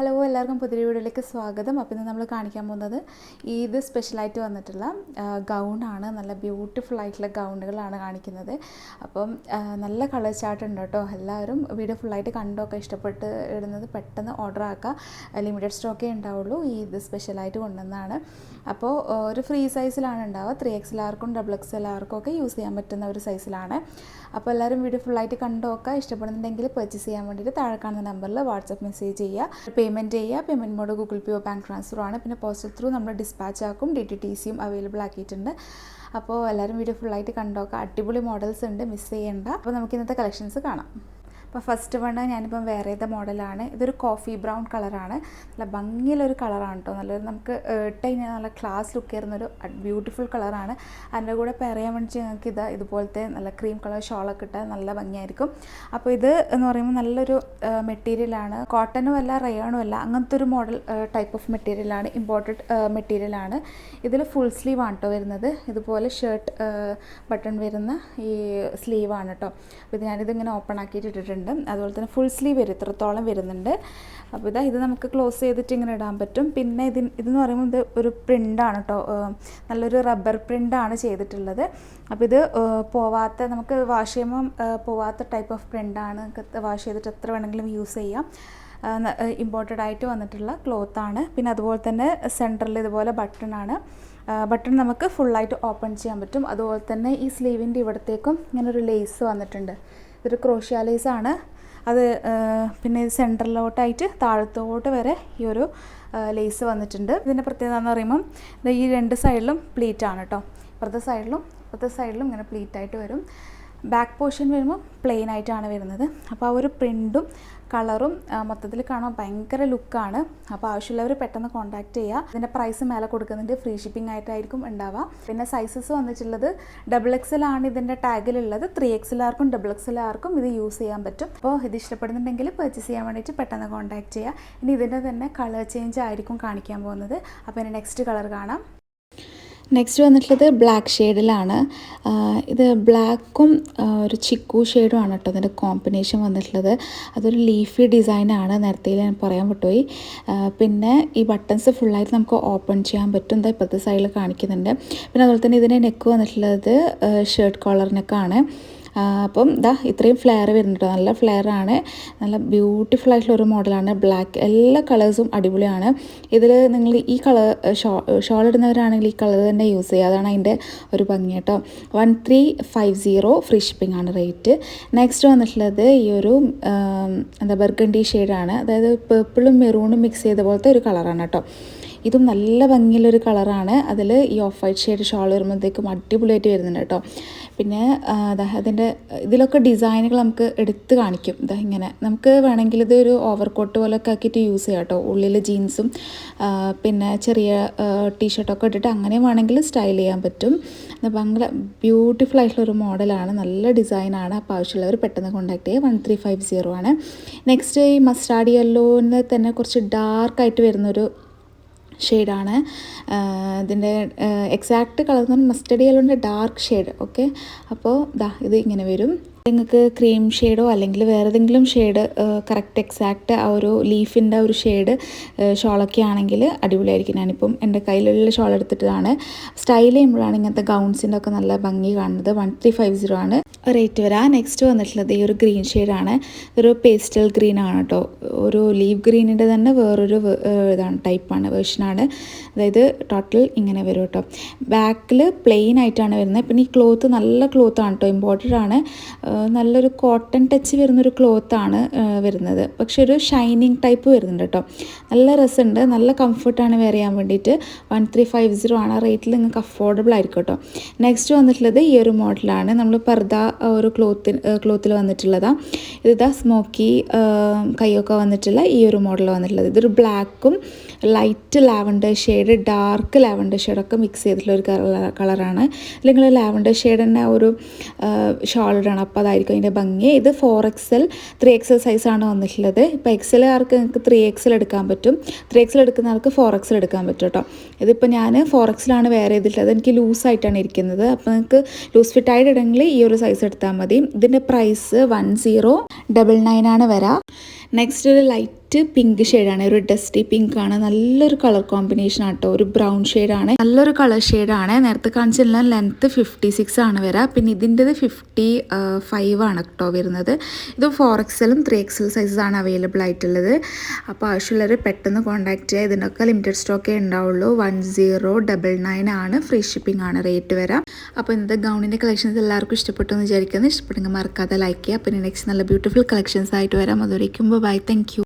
Hello എല്ലാവർക്കും പുതിയ വീഡിയോയിലേക്ക് സ്വാഗതം. അപ്പോൾ ഇന്ന് നമ്മൾ കാണിക്കാൻ പോകുന്നത് ഈദ് സ്പെഷ്യലായിട്ട് വന്നിട്ടുള്ള ഗൗണാണ്. നല്ല ബ്യൂട്ടിഫുൾ ആയിട്ടുള്ള ഗൗണുകളാണ് കാണിക്കുന്നത്. അപ്പം നല്ല കളർ ചാർട്ട് ഉണ്ട് കേട്ടോ. എല്ലാവരും വീഡിയോ ഫുള്ളായിട്ട് കണ്ടൊക്കെ ഇഷ്ടപ്പെട്ട് ഇടുന്നത് പെട്ടെന്ന് ഓർഡർ ആക്കുക. ലിമിറ്റഡ് സ്റ്റോക്കേ ഉണ്ടാവുള്ളൂ. ഈദ് സ്പെഷ്യലായിട്ട് കൊണ്ടുവന്നതാണ്. അപ്പോൾ ഒരു ഫ്രീ സൈസിലാണ് ഉണ്ടാവുക. 3XLർക്കും XXLർക്കും ഒക്കെ യൂസ് ചെയ്യാൻ പറ്റുന്ന ഒരു സൈസിലാണ്. അപ്പോൾ എല്ലാവരും വീഡിയോ ഫുള്ളായിട്ട് കണ്ടൊക്കെ ഇഷ്ടപ്പെടുന്നുണ്ടെങ്കിൽ പർച്ചേസ് ചെയ്യാൻ വേണ്ടിയിട്ട് താഴെ കാണുന്ന നമ്പറിൽ വാട്സപ്പ് മെസ്സേജ് ചെയ്യുക. പേയ്മെൻറ്റ് ചെയ്യുക. പേയ്മെൻറ്റ് മോഡ് ഗൂഗിൾ പേയോ ബാങ്ക് ട്രാൻസ്ഫറോ ആണ്. പിന്നെ പോസ്റ്റൽ ത്രൂ നമ്മൾ ഡിസ്പാച്ച് ആക്കും. DTTCയും അവൈലബിൾ ആക്കിയിട്ടുണ്ട്. അപ്പോൾ എല്ലാവരും വീഡിയോ ഫുള്ളായിട്ട് കണ്ടോക്കുക. അടിപൊളി മോഡൽസ് ഉണ്ട്, മിസ് ചെയ്യേണ്ട. അപ്പോൾ നമുക്ക് ഇന്നത്തെ കളക്ഷൻസ് കാണാം. അപ്പോൾ ഫസ്റ്റ് വണ് ഞാനിപ്പം വേറെ ഏത് മോഡലാണ്. ഇതൊരു കോഫി ബ്രൗൺ കളറാണ്. നല്ല ഭംഗിയുള്ളൊരു കളറാണ് കേട്ടോ. നല്ലൊരു നമുക്ക് ഇട്ട് കഴിഞ്ഞാൽ നല്ല ക്ലാസ് ലുക്ക് ആയിരുന്നൊരു ബ്യൂട്ടിഫുൾ കളറാണ്. അതിൻ്റെ കൂടെ പറയാൻ വേണ്ടി ഞങ്ങൾക്ക് ഇതുപോലത്തെ നല്ല ക്രീം കളർ ഷോളൊക്കെ ഇട്ടാൽ നല്ല ഭംഗിയായിരിക്കും. അപ്പോൾ ഇത് എന്ന് പറയുമ്പോൾ നല്ലൊരു മെറ്റീരിയലാണ്. കോട്ടനും അല്ല റയോണും അല്ല, അങ്ങനത്തെ ഒരു മോഡൽ ടൈപ്പ് ഓഫ് മെറ്റീരിയലാണ്. ഇമ്പോർട്ടഡ് മെറ്റീരിയലാണ്. ഇതിൽ ഫുൾ സ്ലീവ് ആണ് കേട്ടോ വരുന്നത്. ഇതുപോലെ ഷർട്ട് ബട്ടൺ വരുന്ന ഈ സ്ലീവാണ് കേട്ടോ. അപ്പോൾ ഞാനിതിങ്ങനെ ഓപ്പൺ ആക്കിയിട്ട് ഇട്ടിട്ടുണ്ട്. അതുപോലെ തന്നെ ഫുൾ സ്ലീവ് വരും, ഇത്രത്തോളം വരുന്നുണ്ട്. അപ്പോൾ ഇത് നമുക്ക് ക്ലോസ് ചെയ്തിട്ട് ഇങ്ങനെ ഇടാൻ പറ്റും. പിന്നെ ഇതെന്ന് പറയുമ്പോൾ ഇത് ഒരു പ്രിൻ്റാണ് കേട്ടോ. നല്ലൊരു റബ്ബർ പ്രിൻ്റാണ് ചെയ്തിട്ടുള്ളത്. അപ്പോൾ ഇത് പോവാത്ത, നമുക്ക് വാഷ് ചെയ്യുമ്പം പോവാത്ത ടൈപ്പ് ഓഫ് പ്രിൻ്റാണ്. വാഷ് ചെയ്തിട്ട് എത്ര വേണമെങ്കിലും യൂസ് ചെയ്യാം. ഇമ്പോർട്ടഡ് ആയിട്ട് വന്നിട്ടുള്ള ക്ലോത്താണ്. പിന്നെ അതുപോലെ തന്നെ സെൻറ്ററിൽ ഇതുപോലെ ബട്ടണാണ്. ബട്ടൺ നമുക്ക് ഫുള്ളായിട്ട് ഓപ്പൺ ചെയ്യാൻ പറ്റും. അതുപോലെ തന്നെ ഈ സ്ലീവിൻ്റെ ഇവിടത്തേക്കും ഇങ്ങനെ ഒരു ലേസ് വന്നിട്ടുണ്ട്. ഇതൊരു ക്രോഷ്യ ലേസാണ്. അത് പിന്നെ ഇത് സെൻറ്ററിലോട്ടായിട്ട് താഴത്തോട്ട് വരെ ഈ ഒരു ലേസ് വന്നിട്ടുണ്ട്. ഇതിൻ്റെ പ്രത്യേകത എന്ന് പറയുമ്പം ഈ രണ്ട് സൈഡിലും പ്ലീറ്റാണ് കേട്ടോ. ഇപ്പുറത്തെ സൈഡിലും ഇങ്ങനെ പ്ലീറ്റായിട്ട് വരും. ബാക്ക് പോർഷൻ വരുമ്പോൾ പ്ലെയിൻ ആയിട്ടാണ് വരുന്നത്. അപ്പോൾ ആ ഒരു പ്രിൻറ്റും കളറും മൊത്തത്തിൽ കാണാൻ ഭയങ്കര ലുക്കാണ്. അപ്പോൾ ആവശ്യമുള്ളവർ പെട്ടെന്ന് കോൺടാക്റ്റ് ചെയ്യുക. ഇതിൻ്റെ പ്രൈസ് മേലെ കൊടുക്കുന്നുണ്ട്. ഫ്രീ ഷിപ്പിംഗ് ആയിട്ടായിരിക്കും ഉണ്ടാവുക. പിന്നെ സൈസസ് വന്നിട്ടുള്ളത് XXL ആണ് ഇതിൻ്റെ ടാഗിലുള്ളത്. 3XLർക്കും XXLർക്കും ഇത് യൂസ് ചെയ്യാൻ പറ്റും. അപ്പോൾ ഇത് ഇഷ്ടപ്പെടുന്നുണ്ടെങ്കിൽ പർച്ചേസ് ചെയ്യാൻ വേണ്ടിയിട്ട് പെട്ടെന്ന് കോൺടാക്റ്റ് ചെയ്യുക. ഇനി ഇതിൻ്റെ തന്നെ കളർ ചേഞ്ച് ആയിരിക്കും കാണിക്കാൻ പോകുന്നത്. അപ്പോൾ ഇനി നെക്സ്റ്റ് കളർ കാണാം. നെക്സ്റ്റ് വന്നിട്ടുള്ളത് ബ്ലാക്ക് ഷെയ്ഡിലാണ്. ഇത് ബ്ലാക്കും ഒരു ചിക്കു ഷെയ്ഡും ആണ് കേട്ടോ അതിൻ്റെ കോമ്പിനേഷൻ വന്നിട്ടുള്ളത്. അതൊരു ലീഫി ഡിസൈനാണ്. നേരത്തെ ഞാൻ പറയാൻ വിട്ടുപോയി. പിന്നെ ഈ ബട്ടൺസ് ഫുള്ളായിട്ട് നമുക്ക് ഓപ്പൺ ചെയ്യാൻ പറ്റും. എന്താ ഇപ്പോഴത്തെ സൈഡിൽ കാണിക്കുന്നുണ്ട്. പിന്നെ അതുപോലെ തന്നെ ഇതിൻ്റെ നെക്ക് വന്നിട്ടുള്ളത് ഷർട്ട് കോളർ നെക്കാണ്. അപ്പം ഇത്രയും ഫ്ലെയർ വരുന്നുണ്ട്. നല്ല ഫ്ലെയറാണ്. നല്ല ബ്യൂട്ടിഫുൾ ആയിട്ടുള്ള ഒരു മോഡലാണ്. ബ്ലാക്ക് എല്ലാ കളേഴ്സും അടിപൊളിയാണ്. ഇതിൽ നിങ്ങൾ ഈ കളർ ഷോൾ ഇടുന്നവരാണെങ്കിൽ ഈ കളർ തന്നെ യൂസ് ചെയ്യുക. അതാണ് അതിൻ്റെ ഒരു ഭംഗി കേട്ടോ. 1350 ഫ്രീ ഷിപ്പിംഗ് ആണ് റേറ്റ്. നെക്സ്റ്റ് വന്നിട്ടുള്ളത് ഈ ഒരു ബർഗണ്ടി ഷെയ്ഡാണ്. അതായത് പേർപ്പിളും മെറൂണും മിക്സ് ചെയ്ത പോലത്തെ ഒരു കളറാണ് കേട്ടോ. ഇതും നല്ല ഭംഗിയുള്ളൊരു കളറാണ്. അതിൽ ഈ ഓഫ് വൈറ്റ് ഷെയ്ഡ് ഷോൾ വരുമ്പോഴത്തേക്കും അടിപൊളിയായിട്ട് വരുന്നുണ്ട് കേട്ടോ. പിന്നെ അതിൻ്റെ ഇതിലൊക്കെ ഡിസൈനുകൾ നമുക്ക് എടുത്ത് കാണിക്കും. ഇങ്ങനെ നമുക്ക് വേണമെങ്കിൽ ഇതൊരു ഓവർ കോട്ട് പോലൊക്കെ ആക്കിയിട്ട് യൂസ് ചെയ്യാം കേട്ടോ. ഉള്ളിൽ ജീൻസും പിന്നെ ചെറിയ ടീഷർട്ടൊക്കെ ഇട്ടിട്ട് അങ്ങനെ വേണമെങ്കിൽ സ്റ്റൈൽ ചെയ്യാൻ പറ്റും. ഭയങ്കര ബ്യൂട്ടിഫുൾ ആയിട്ടുള്ളൊരു മോഡലാണ്. നല്ല ഡിസൈനാണ്. അപ്പോൾ ആവശ്യമുള്ളവർ പെട്ടെന്ന് കോൺടാക്ട് ചെയ്യുക. 1350 ആണ്. നെക്സ്റ്റ് ഈ മസ്റ്റാർഡ് യെല്ലോന്ന് തന്നെ കുറച്ച് ഡാർക്കായിട്ട് വരുന്നൊരു ഷെയ്ഡാണ്. ഇതിൻ്റെ എക്സാക്റ്റ് കളർ എന്ന് പറഞ്ഞാൽ മസ്റ്റർഡ് യെല്ലോൻ്റെ ഡാർക്ക് ഷെയ്ഡ്. ഓക്കെ, അപ്പോൾ ഇത് ഇങ്ങനെ വരും. നിങ്ങൾക്ക് ക്രീം ഷെയ്ഡോ അല്ലെങ്കിൽ വേറെ ഏതെങ്കിലും ഷെയ്ഡ് കറക്റ്റ് എക്സാക്റ്റ് ആ ഒരു ലീഫിൻ്റെ ഒരു ഷെയ്ഡ് ഷോളൊക്കെ ആണെങ്കിൽ അടിപൊളിയായിരിക്കും. ഞാനിപ്പം എൻ്റെ കയ്യിലുള്ള ഷോൾ എടുത്തിട്ടാണ് സ്റ്റൈൽ ചെയ്യുമ്പോഴാണ് ഇങ്ങനത്തെ ഗൗൺസിൻ്റെ ഒക്കെ നല്ല ഭംഗി കാണുന്നത്. 1350 ആണ് റേറ്റ് വരാം. നെക്സ്റ്റ് വന്നിട്ടുള്ളത് ഈ ഒരു ഗ്രീൻ ഷെയ്ഡാണ്. ഇതൊരു പേസ്റ്റൽ ഗ്രീൻ ആണ് കേട്ടോ. ഒരു ലീവ് ഗ്രീനിൻ്റെ തന്നെ വേറൊരു ടൈപ്പാണ്, വേർഷനാണ്. അതായത് ടോട്ടൽ ഇങ്ങനെ വരും കേട്ടോ. ബാക്കിൽ പ്ലെയിൻ ആയിട്ടാണ് വരുന്നത്. പിന്നെ ഈ ക്ലോത്ത് നല്ല ക്ലോത്താണ് കേട്ടോ. ഇമ്പോർട്ടഡ് ആണ്. നല്ലൊരു കോട്ടൺ ടച്ച് വരുന്നൊരു ക്ലോത്താണ് വരുന്നത്. പക്ഷെ ഒരു ഷൈനിങ് ടൈപ്പ് വരുന്നുണ്ട് കേട്ടോ. നല്ല രസമുണ്ട്. നല്ല കംഫർട്ടാണ് വെയർ ചെയ്യാൻ വേണ്ടിയിട്ട്. 1350 ആണ്. ആ റേറ്റിൽ നിങ്ങൾക്ക് അഫോർഡബിൾ ആയിരിക്കും കേട്ടോ. നെക്സ്റ്റ് വന്നിട്ടുള്ളത് ഈ ഒരു മോഡലാണ്. നമ്മൾ പർദ്ദ ഒരു ക്ലോത്തിൽ വന്നിട്ടുള്ളതാണ്. ഇത് സ്മോക്കി കൈയൊക്കെ വന്നിട്ടുള്ള ഈ ഒരു മോഡൽ വന്നിട്ടുള്ളത്. ഇതൊരു ബ്ലാക്കും light lavender shade, dark lavender ഷെയ്ഡൊക്കെ മിക്സ് ചെയ്തിട്ടുള്ള ഒരു കളറാണ്. അല്ലെങ്കിൽ ലാവൻഡർ ഷെയ്ഡ് തന്നെ ഒരു ഷോൾ ഇടണം. അപ്പോൾ അതായിരിക്കും അതിൻ്റെ ഭംഗി. ഇത് 4XL 3XL സൈസാണ് വന്നിട്ടുള്ളത്. ഇപ്പോൾ XLകാർക്ക് നിങ്ങൾക്ക് 3XL എടുക്കാൻ പറ്റും. 3XL എടുക്കുന്ന ആൾക്ക് 4XL എടുക്കാൻ പറ്റും കേട്ടോ. ഇതിപ്പോൾ ഞാൻ 4XL വെയർ ചെയ്തിട്ടുള്ളത്. എനിക്ക് ലൂസായിട്ടാണ് ഇരിക്കുന്നത്. അപ്പോൾ നിങ്ങൾക്ക് ലൂസ് ഫിറ്റായിട്ട് ഇടണമെങ്കിൽ ഈ ഒരു സൈസ് എടുത്താൽ മതി. ഇതിൻ്റെ പ്രൈസ് 1099 ആണ് വരാം. നെക്സ്റ്റ് ഒരു ലൈറ്റ് ലൈറ്റ് പിങ്ക് ഷെയ്ഡാണ്, ഒരു ഡസ്റ്റി പിങ്ക് ആണ്. നല്ലൊരു കളർ കോമ്പിനേഷൻ ആട്ടോ, ഒരു ബ്രൗൺ ഷെയ്ഡാണ്, നല്ലൊരു കളർ ഷെയ്ഡാണ്. നേരത്തെ കാണിച്ചെല്ലാം ലെങ്ത്ത് 56 ആണ് വരിക. പിന്നെ ഇതിൻ്റെത് 55 ആണ് കേട്ടോ വരുന്നത്. ഇത് 4XL 3XL സൈസസ് ആണ് അവൈലബിൾ ആയിട്ടുള്ളത്. അപ്പോൾ ആവശ്യമുള്ളവർ പെട്ടെന്ന് കോൺടാക്ട് ചെയ്യുക. ഇതിനൊക്കെ ലിമിറ്റഡ് സ്റ്റോക്കേ ഉണ്ടാവുള്ളൂ. 1099 ആണ്, ഫ്രീ ഷിപ്പിംഗ് ആണ് റേറ്റ് വരാം. അപ്പോൾ ഇന്നത്തെ ഗൗണിൻ്റെ കളക്ഷൻസ് എല്ലാവർക്കും ഇഷ്ടപ്പെട്ടു എന്ന് വിചാരിക്കുന്നു. ഇഷ്ടപ്പെട്ടെങ്കിൽ മറക്കാതെ ലൈക്ക് ചെയ്യുക. പിന്നെ നെക്സ്റ്റ് നല്ല ബ്യൂട്ടിഫുൾ കളക്ഷൻസ് ആയിട്ട് വരാം. അതുവരേക്കും ബൈ, താങ്ക് യു.